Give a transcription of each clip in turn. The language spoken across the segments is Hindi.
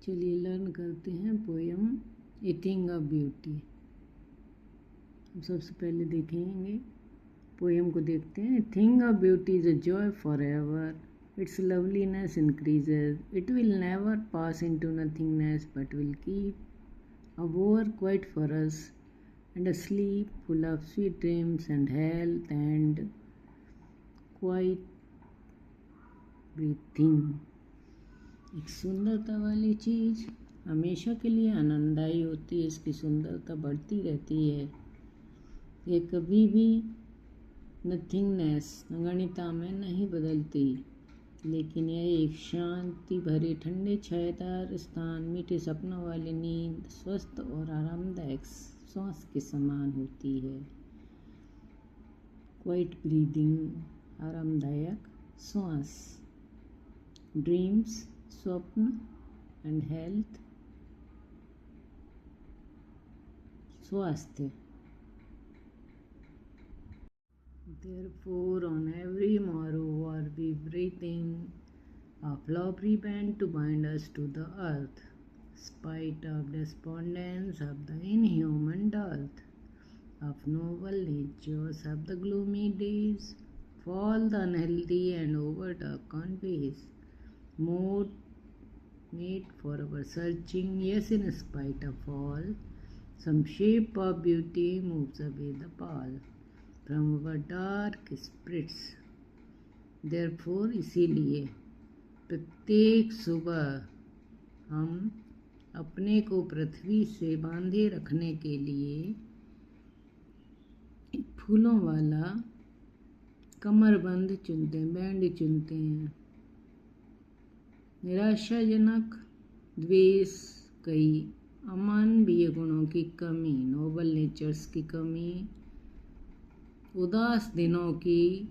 चलिए लर्न करते हैं poem a thing of beauty. हम सबसे पहले देखेंगे पोयम को, देखते हैं। Thing of beauty is a joy for ever, it's loveliness increases, it will never pass into nothingness but will keep a war quite for us, and a sleep full of sweet dreams and health and quiet breathing। एक सुंदरता वाली चीज़ हमेशा के लिए आनंददायी होती है, इसकी सुंदरता बढ़ती रहती है। ये कभी भी नथिंगनेस नगण्यता में नहीं बदलती, लेकिन यह एक शांति भरे ठंडे छायादार स्थान, मीठे सपनों वाली नींद, स्वस्थ और आरामदायक सांस के समान होती है। क्वाइट ब्रीदिंग, आरामदायक सांस, ड्रीम्स स्वप्न, एंड हेल्थ स्वास्थ्य। Therefore, on every morrow are we breathing a flowery band to bind us to the earth, spite of despondence of the inhuman dearth, of noble natures of the gloomy days, fall the unhealthy and overdarkened ways, made for our searching, yes, in spite of all, some shape of beauty moves away the pall from our dark spirits। Therefore, इसीलिए प्रत्येक सुबह हम अपने को पृथ्वी से बांधे रखने के लिए एक फूलों वाला कमरबंद चुनते हैं, बैंड चुनते हैं। निराशाजनक द्वेष, कई अमानवीय गुणों की कमी, नोबल नेचर्स की कमी, उदास दिनों की,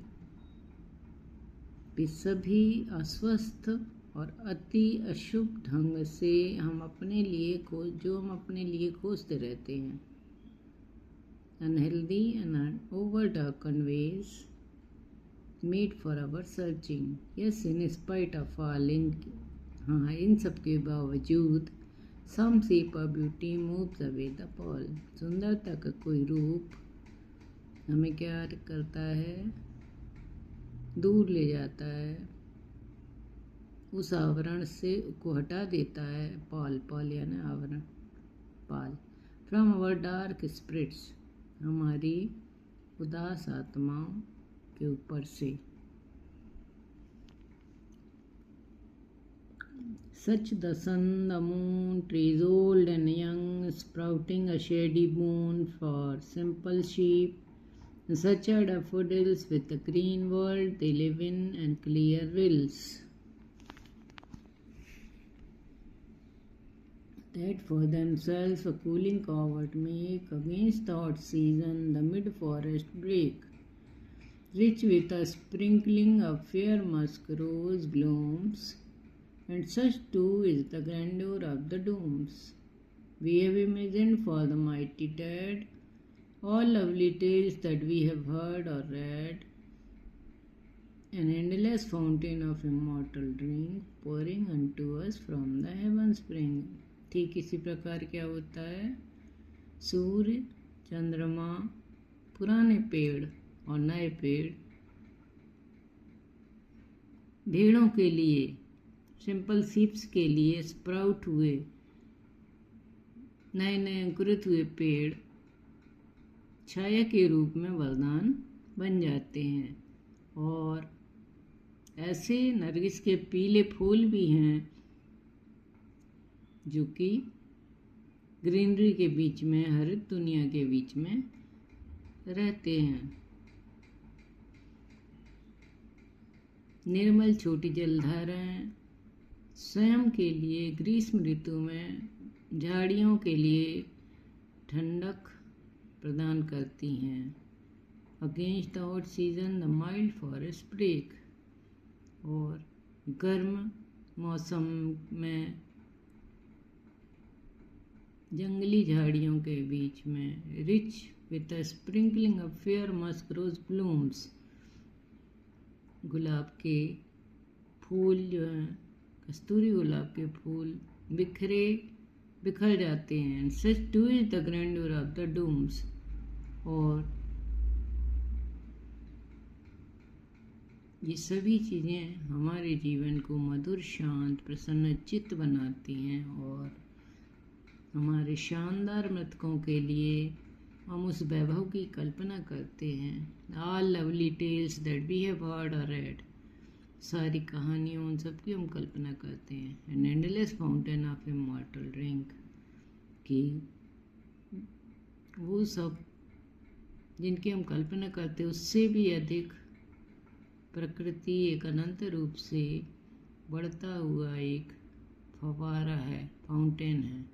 वे सभी अस्वस्थ और अति अशुभ ढंग से हम अपने लिए खोजते रहते हैं। Unhealthy and over darken ways made for our searching, yes in spite of all, इन सब के बावजूद, some shape of beauty moves away the pole, सुंदरता का कोई रूप हमें क्या करता है, दूर ले जाता है, उस आवरण से को हटा देता है। पॉल यानी आवरण, पाल। फ्रॉम आवर डार्क स्पिरिट्स, हमारी उदास आत्माओं के ऊपर से। Such the sun, the moon, trees old and young, sprouting a shady boon for simple sheep, such are daffodils with the green world they live in and clear rills, that for themselves a cooling covert make, against the hot season the mid-forest break, rich with a sprinkling of fair musk rose blooms, and such too is the grandeur of the domes we have imagined for the mighty dead, all lovely tales that we have heard or read, an endless fountain of immortal drink pouring unto us from the heaven spring। ठीक इसी प्रकार क्या होता है, सूर्य, चंद्रमा, पुराने पेड़ और नए पेड़, भेड़ों के लिए, सिंपल सीप्स के लिए स्प्राउट हुए, नए नए अंकुरित हुए पेड़ छाया के रूप में वरदान बन जाते हैं। और ऐसे नरगिस के पीले फूल भी हैं जो कि ग्रीनरी के बीच में, हरित दुनिया के बीच में रहते हैं। निर्मल छोटी जलधाराएं स्वयं के लिए ग्रीष्म ऋतु में झाड़ियों के लिए ठंडक प्रदान करती हैं। Against the hot season the mild forest break, और गर्म मौसम में जंगली झाड़ियों के बीच में, rich with a sprinkling of fair musk rose blooms, गुलाब के फूल जो हैं, कस्तूरी गुलाब के फूल बिखर जाते हैं. Such too is the grandeur of the domes. और ये सभी चीज़ें हमारे जीवन को मधुर, शांत, प्रसन्नचित्त बनाती हैं और हमारे शानदार मृतकों के लिए हम उस वैभव की कल्पना करते हैं. All lovely tales that we have heard or read. सारी कहानियों उन सब की हम कल्पना करते हैं. An endless fountain of immortal drink. कि वो सब जिनकी हम कल्पना करते हैं उससे भी अधिक प्रकृति एक अनंत रूप से बढ़ता हुआ एक फव्वारा है, फाउंटेन है,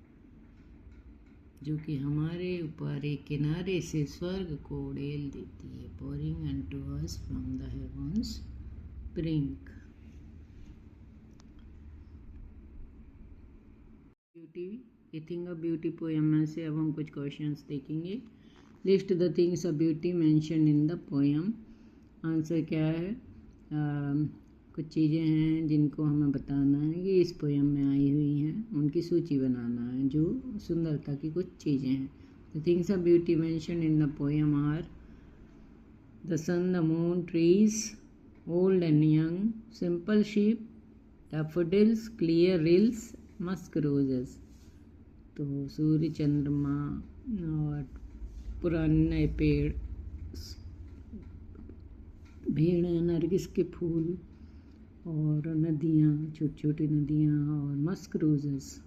जो कि हमारे ऊपर एक किनारे से स्वर्ग को उड़ेल देती है. pouring unto us from the heavens brink. Beauty, a thing of beauty poem में से अब हम कुछ क्वेश्चंस देखेंगे. List the things of beauty mention in the poem. Answer क्या है? कुछ चीज़ें हैं जिनको हमें बताना है कि इस पोएम में आई हुई हैं, उनकी सूची बनाना है जो सुंदरता की कुछ चीज़ें हैं. The things of beauty mention in the poem are the sun, the moon, trees, old and young, simple sheep, daffodils, clear rills, musk roses. तो सूर्य, चंद्रमा और पुराने नए पेड़, भीड़, नरगिस के फूल और नदियाँ, छोटी छोटी नदियाँ और मस्क रोजेस,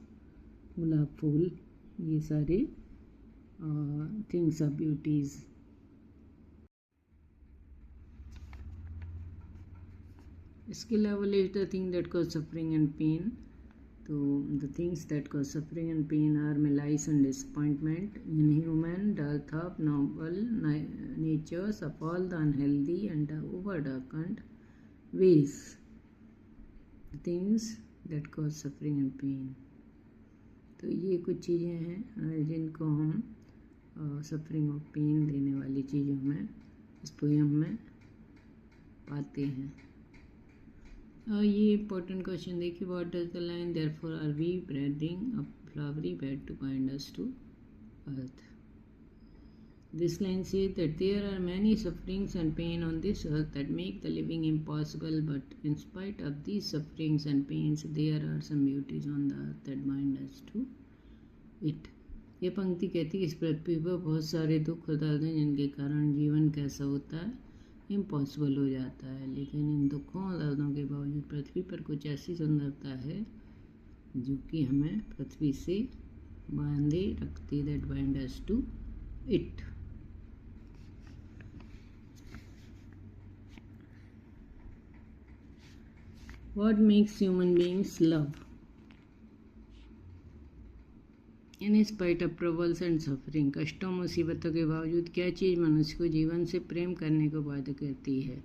गुलाब फूल, ये सारे things of beauties. skill level is the thing that cause suffering and pain. So the things that cause suffering and pain are malice and disappointment, inhuman, dearth of noble natures, of all the unhealthy and overdarkened ways. The things that cause suffering and pain. तो ये कुछ चीज़ें हैं जिनको हम सफरिंग और पेन देने वाली चीज़ों में इस पोएम में पाते हैं. ये इम्पोर्टेंट क्वेश्चन देखिए. What does the line therefore are we breeding a flowery bed to bind us to earth. This line says that there are many sufferings and pain on this earth that make the living impossible, but in spite of these sufferings and pains there are some beauties on the earth that bind us to it. ये पंक्ति कहती है इस पृथ्वी पर बहुत सारे दुख और दर्द हैं जिनके कारण जीवन कैसा होता है, इम्पॉसिबल हो जाता है, लेकिन इन दुखों और दर्दों के बावजूद पृथ्वी पर कुछ ऐसी सुंदरता है जो कि हमें पृथ्वी से बांधे रखती, that bind us to it. What makes human beings love. In spite of troubles and suffering, कष्टों मुसीबतों के बावजूद क्या चीज़ मनुष्य को जीवन से प्रेम करने को बाध्य करती है.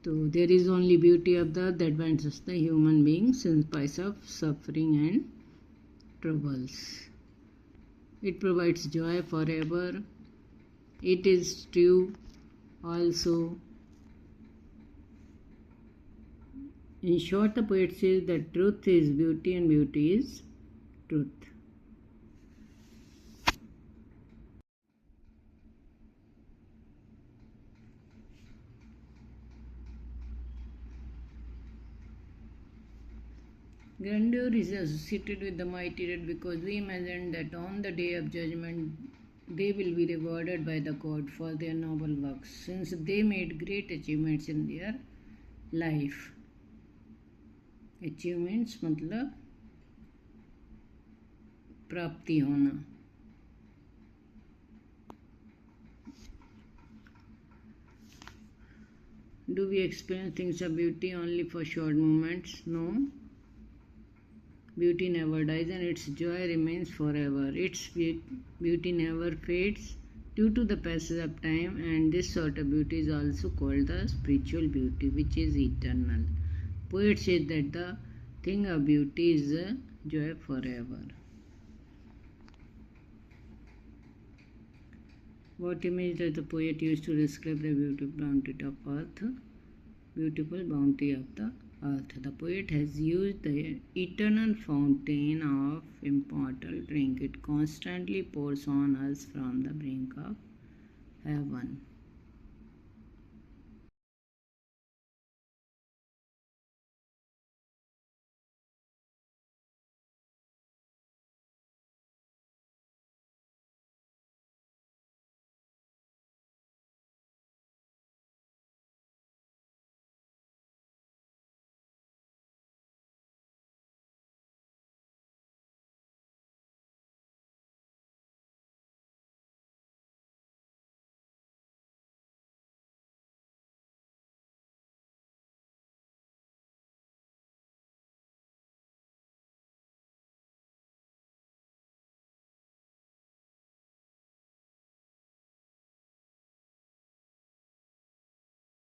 तो there is only beauty of the that binds us the human beings in spite of suffering and troubles. It provides joy for ever. It is true also. In short the poet says that truth is beauty and beauty is truth. Grandeur is associated with the mighty dead because we imagine that on the day of judgment they will be rewarded by the God for their noble works, since they made great achievements in their life. Achievements मतलब प्राप्ति होना. Do we experience things of beauty only for short moments? No. Beauty never dies and its joy remains forever. Its beauty never fades due to the passage of time, and this sort of beauty is also called the spiritual beauty, which is eternal. Poet says that the thing of beauty is the joy forever. What image does the poet use to describe the beautiful bounty of earth? Beautiful bounty of the earth. The poet has used the eternal fountain of immortal drink. It constantly pours on us from the brink of heaven.